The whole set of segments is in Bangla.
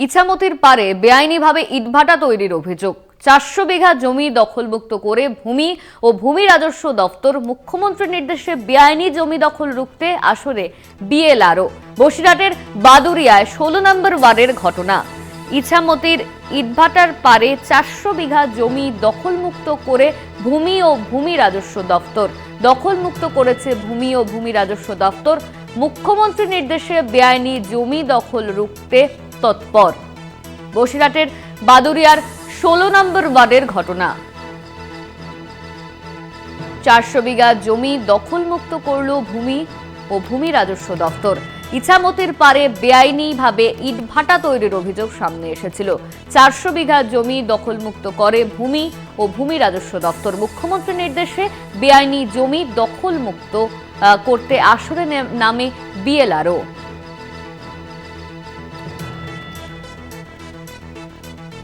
ইছামতির পারে বেআইনিভাবে ইটভাটা তৈরির অভিযোগ। 400 বিঘা জমি দখলমুক্ত করে ভূমি ও ভূমি রাজস্ব দপ্তর মুখ্যমন্ত্রীর নির্দেশে বেআইনি জমি দখল রুখতে আসরে বিএলআরও। বসিরহাটের বাদুরিয়ায় 16 নম্বর ওয়ার্ডের ঘটনা। ইছামতির ইটভাটার পারে 400 বিঘা জমি দখলমুক্ত করে ভূমি ও ভূমি রাজস্ব দপ্তর। দখলমুক্ত করেছে ভূমি ও ভূমি রাজস্ব দপ্তর। মুখ্যমন্ত্রীর নির্দেশে বেআইনি জমি দখল রুখতে তৎপর। বসিরহাটের বাদুরিয়ার 16 নম্বর ওয়ার্ডের ঘটনা। 400 বিঘা জমি দখলমুক্ত করল ভূমি ও ভূমি রাজস্ব দপ্তর। ইছামতির পারে বেআইনিভাবে ইটভাটা তৈরির অভিযোগ সামনে এসেছিল। 400 বিঘা জমি দখলমুক্ত করে ভূমি ও ভূমি রাজস্ব দপ্তর। মুখ্যমন্ত্রীর নির্দেশে বেআইনি জমি দখলমুক্ত করতে আসরে নামে বিএলআরও।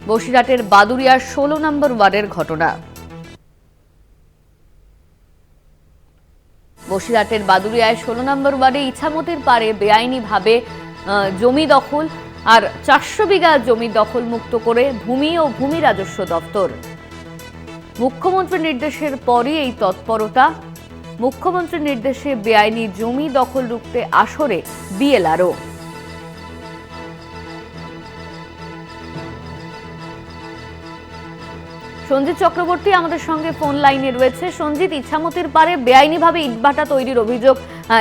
বসিরহাটের বাদুরিয়ার 16 নম্বর ওয়ার্ডের ঘটনা। বসিরহাটের বাদুরিয়ায় 16 নম্বর ওয়ার্ডে ইছামতির পারে বেআইনিভাবে জমি দখল আর 400 বিঘা জমি দখল মুক্ত করে ভূমি ও ভূমি রাজস্ব দপ্তর। মুখ্যমন্ত্রীর নির্দেশের পরই এই তৎপরতা। মুখ্যমন্ত্রীর নির্দেশে বেআইনি জমি দখল রুখতে আসরে বিএলআরও। সঞ্জিত চক্রবর্তী আমাদের সঙ্গে ফোন লাইনে রয়েছে। সঞ্জিত, ইছামতির পারে বেআইনিভাবে ইটভাটা তৈরির অভিযোগ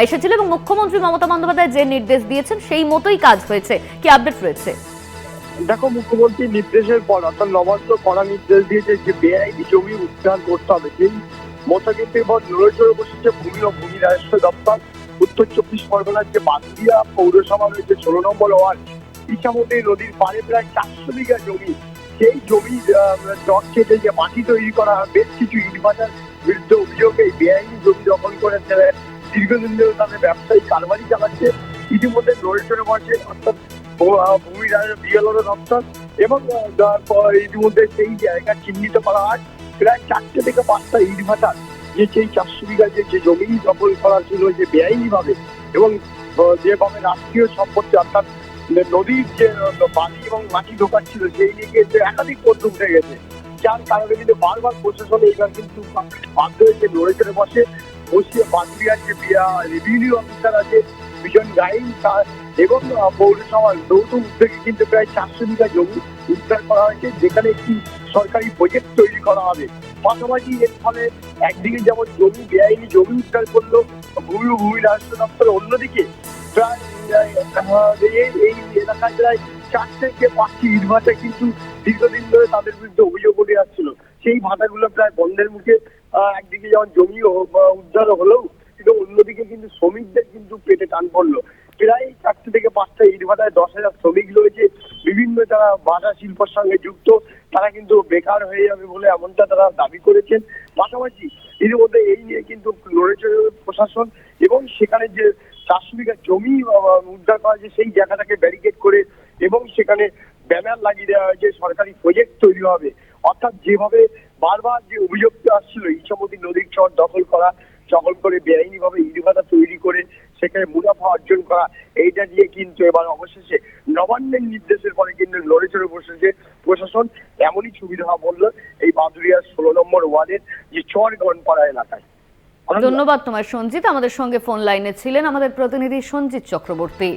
এসেছিল এবং মুখ্যমন্ত্রী মমতা বন্দ্যোপাধ্যায় যে নির্দেশ দিয়েছেন সেই মতোই কাজ হয়েছে, কি আপডেট রয়েছে? দেখো, মুখ্যমন্ত্রীর নির্দেশের পর অর্থাৎ নবান্ন কড়া নির্দেশ দিয়েছে যে বেআইনি জমি উদ্ধার করতে হবে। সেই মতো কিন্তু এবার নড়েচড়ে বসেছে ভূমি ও ভূমি রাজস্ব দপ্তর। উত্তর 24 পরগনার যে বাদুরিয়া পৌরসভা রয়েছে 16 নম্বর ওয়ার্ড, ইছামতি নদীর পাড়ে প্রায় 400 বিঘা জমি। সেই জমি চট কেটে যে মাটি তৈরি করা হয়, বেশ কিছু ইটভাটার বিরুদ্ধে অভিযোগে বেআইনি জমি দখল করে দীর্ঘদিন ধরে তাদের ব্যবসায়ী কারবারি চালাচ্ছে। ইতিমধ্যে নড়েচড়ে বসে অর্থাৎ ভূমি বিএলআরও দপ্তর এবং ইতিমধ্যে সেই জায়গা চিহ্নিত করা হয়। প্রায় 4 থেকে 5টা ইটভাটা যে সেই 400 বিঘা যে জমি দখল করা ছিল যে বেআইনিভাবে এবং যেভাবে রাষ্ট্রীয় সম্পত্তি অর্থাৎ নদীর যে বালি এবং মাটি ঢোকাচ্ছিল সেই নিয়ে একাধিক পদ্ম উঠে গেছে, যার কারণে কিন্তু বারবার প্রশাসন এইবার কিন্তু বাধ্য হয়েছে নড়েচড়ে বসিয়ে বাদুরিয়ার যে রেভিনিউ অফিসার আছে বিজন গাইন এবং পৌরসভার যৌথ উদ্যোগে কিন্তু প্রায় 400 বিঘা জমি উদ্ধার করা হয়েছে, যেখানে একটি সরকারি প্রজেক্ট তৈরি করা হবে। পাশাপাশি এর ফলে একদিকে যেমন জমি বেআইনি জমি উদ্ধার করলো ভূমি ও ভূমি রাজস্ব দপ্তর, অন্যদিকে প্রায় এই এলাকায় প্রায় 4 থেকে 5টি ইটভাটা কিন্তু দীর্ঘদিন ধরে তাদের বিরুদ্ধে অভিযোগ উঠে আসছিল। সেই ভাটাগুলো প্রায় বন্ধের মুখে। একদিকে যেমন জমি উদ্ধার হলেও কিন্তু অন্যদিকে কিন্তু শ্রমিকদের কিন্তু পেটে টান পড়লো। প্রায় 4 থেকে 5টা ইটভাটায় 10,000 শ্রমিক রয়েছে, বিভিন্ন যারা ভাটা শিল্পের সঙ্গে যুক্ত, তারা কিন্তু বেকার হয়ে যাবে বলে এমনটা তারা দাবি করেছেন। পাশাপাশি এর মধ্যে এই নিয়ে কিন্তু নড়েচড়ে প্রশাসন এবং সেখানে যে 400 বিঘা জমি উদ্ধার করা হয়েছে সেই জায়গাটাকে ব্যারিকেড করে এবং সেখানে ব্যানার লাগিয়ে দেওয়া হয়েছে সরকারি প্রজেক্ট তৈরি হবে। অর্থাৎ যেভাবে বারবার যে অভিযোগটা আসছিল ইছামতি নদীর চর দখল করে বেআইনিভাবে ইটভাটা তৈরি করে সেখানে মুনাফা অর্জন করা, এইটা দিয়ে কিন্তু এবার অবশেষে নবান্নের নির্দেশের পরে কিন্তু নড়েচড়ে বসেছে প্রশাসন। এমনই সুবিধা বললো এই বাদুরিয়ার 16 নম্বর ওয়ার্ডের যে চর গনপাড়া এলাকায়। ধন্যবাদ তোমার সঞ্জিত। আমাদের সঙ্গে ফোন লাইনে ছিলেন আমাদের প্রতিনিধি সঞ্জিত চক্রবর্তী।